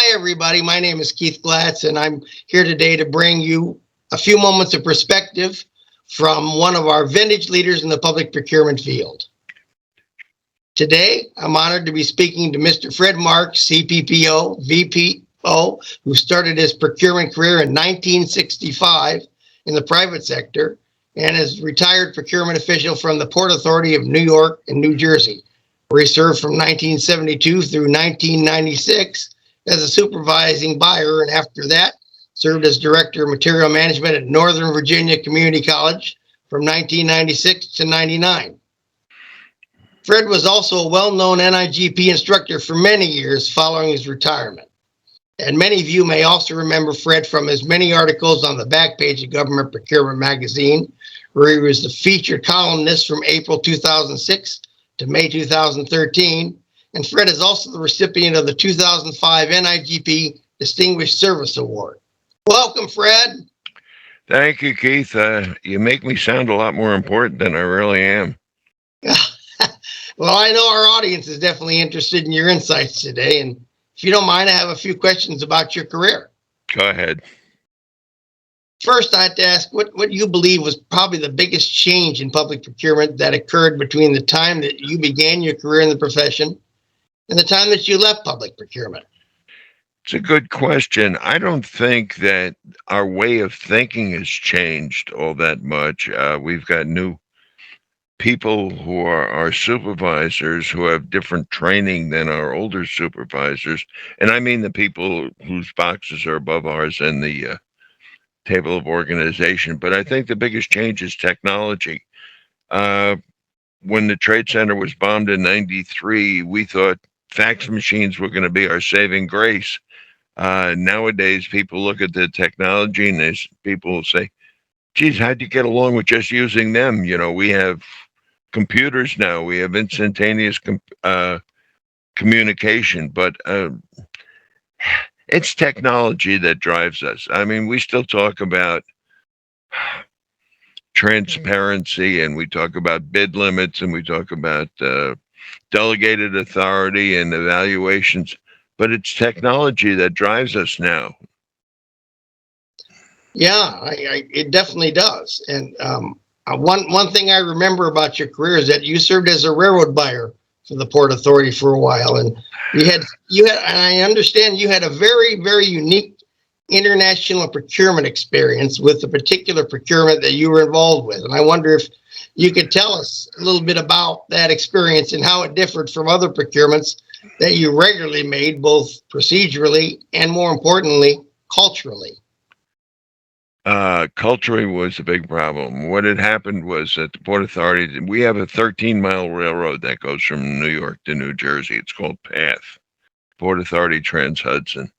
Hi, everybody. My name is Keith Glatz, and I'm here today to bring you a few moments of perspective from one of our vintage leaders in the public procurement field. Today, I'm honored to be speaking to Mr. Fred Marks, CPPO, VPO, who started his procurement career in 1965 in the private sector and is retired procurement official from the Port Authority of New York and New Jersey, where he served from 1972 through 1996 as a supervising buyer, and after that served as director of material management at Northern Virginia Community College from 1996 to 99. Fred was also a well-known NIGP instructor for many years following his retirement. And many of you may also remember Fred from his many articles on the back page of Government Procurement magazine, where he was the featured columnist from April 2006 to May 2013. And Fred is also the recipient of the 2005 NIGP Distinguished Service Award. Welcome, Fred. Thank you, Keith. You make me sound a lot more important than I really am. Well, I know our audience is definitely interested in your insights today. And if you don't mind, I have a few questions about your career. Go ahead. First, I have to ask what you believe was probably the biggest change in public procurement that occurred between the time that you began your career in the profession and the time that you left public procurement. It's a good question. I don't think that our way of thinking has changed all that much. We've got new people who are our supervisors who have different training than our older supervisors. And I mean the people whose boxes are above ours in the table of organization. But I think the biggest change is technology. When the Trade Center was bombed in 93, we thought fax machines were going to be our saving grace. Nowadays, people look at the technology and people will say, geez, how'd you get along with just using them? You know, we have computers now, we have instantaneous communication, but it's technology that drives us. I mean, we still talk about transparency and we talk about bid limits and we talk about delegated authority and evaluations, but it's technology that drives us now. Yeah, it definitely does. And one thing I remember about your career is that you served as a railroad buyer for the Port Authority for a while, and you had, and I understand you had a very, very unique international procurement experience with the particular procurement that you were involved with. And I wonder if you could tell us a little bit about that experience and how it differed from other procurements that you regularly made, both procedurally and, more importantly, culturally. Culturally was a big problem. What had happened was at the Port Authority, we have a 13-mile railroad that goes from New York to New Jersey. It's called PATH, Port Authority Trans-Hudson.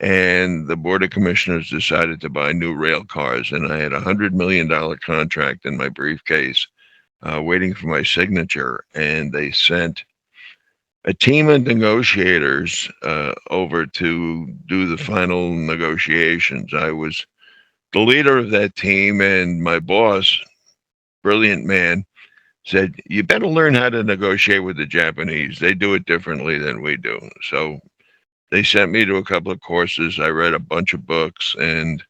And the Board of Commissioners decided to buy new rail cars, and I had a $100 million contract in my briefcase waiting for my signature, and they sent a team of negotiators over to do the final negotiations. I was the leader of that team, and my boss, brilliant man, said, you better learn how to negotiate with the Japanese. They do it differently than we do. So they sent me to a couple of courses. I read a bunch of books and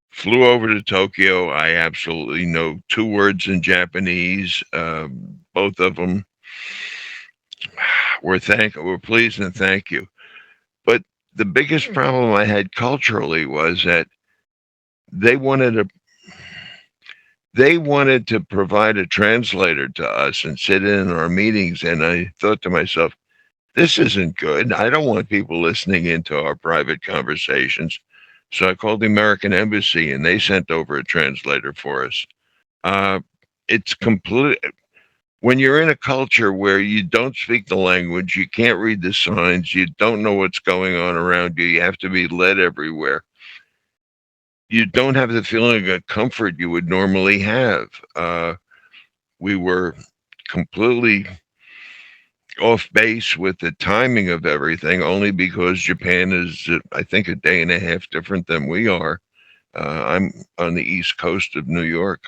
flew over to Tokyo. I absolutely know 2 words in Japanese. Both of them were pleased and thank you. But the biggest problem I had culturally was that they wanted to provide a translator to us and sit in our meetings. And I thought to myself, this isn't good. I don't want people listening into our private conversations. So I called the American Embassy and they sent over a translator for us. It's complete. When you're in a culture where you don't speak the language, you can't read the signs, you don't know what's going on around you, you have to be led everywhere. You don't have the feeling of comfort you would normally have. We were completely off base with the timing of everything, only because Japan is, I think, a day and a half different than we are. I'm on the East Coast of New York.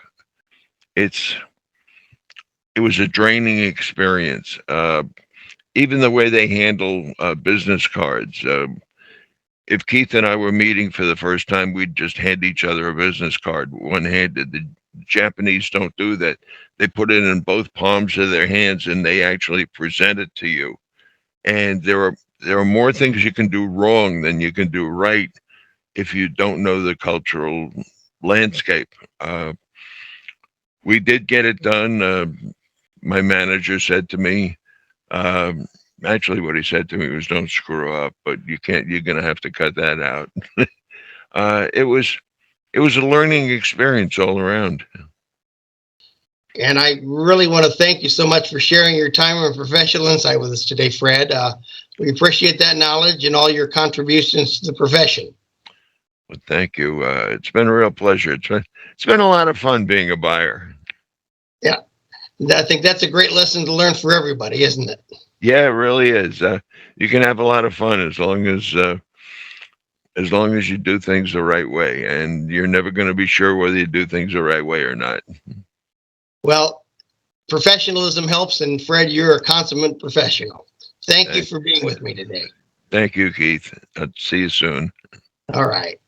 It was a draining experience. Even the way they handle business cards. if Keith and I were meeting for the first time, we'd just hand each other a business card, one-handed. The Japanese don't do that. They put it in both palms of their hands and they actually present it to you. And there are more things you can do wrong than you can do right if you don't know the cultural landscape. We did get it done. My manager said to me, actually what he said to me was don't screw up, but you're going to have to cut that out. It was a learning experience all around. And I really want to thank you so much for sharing your time and professional insight with us today, Fred. We appreciate that knowledge and all your contributions to the profession. Well, thank you. It's been a real pleasure. It's been a lot of fun being a buyer. Yeah, I think that's a great lesson to learn for everybody, isn't it? Yeah, it really is. You can have a lot of fun as long as you do things the right way, and you're never going to be sure whether you do things the right way or not. Well, professionalism helps, and Fred, you're a consummate professional. Thank you for being with me today. Thank you, Keith. I'll see you soon. All right.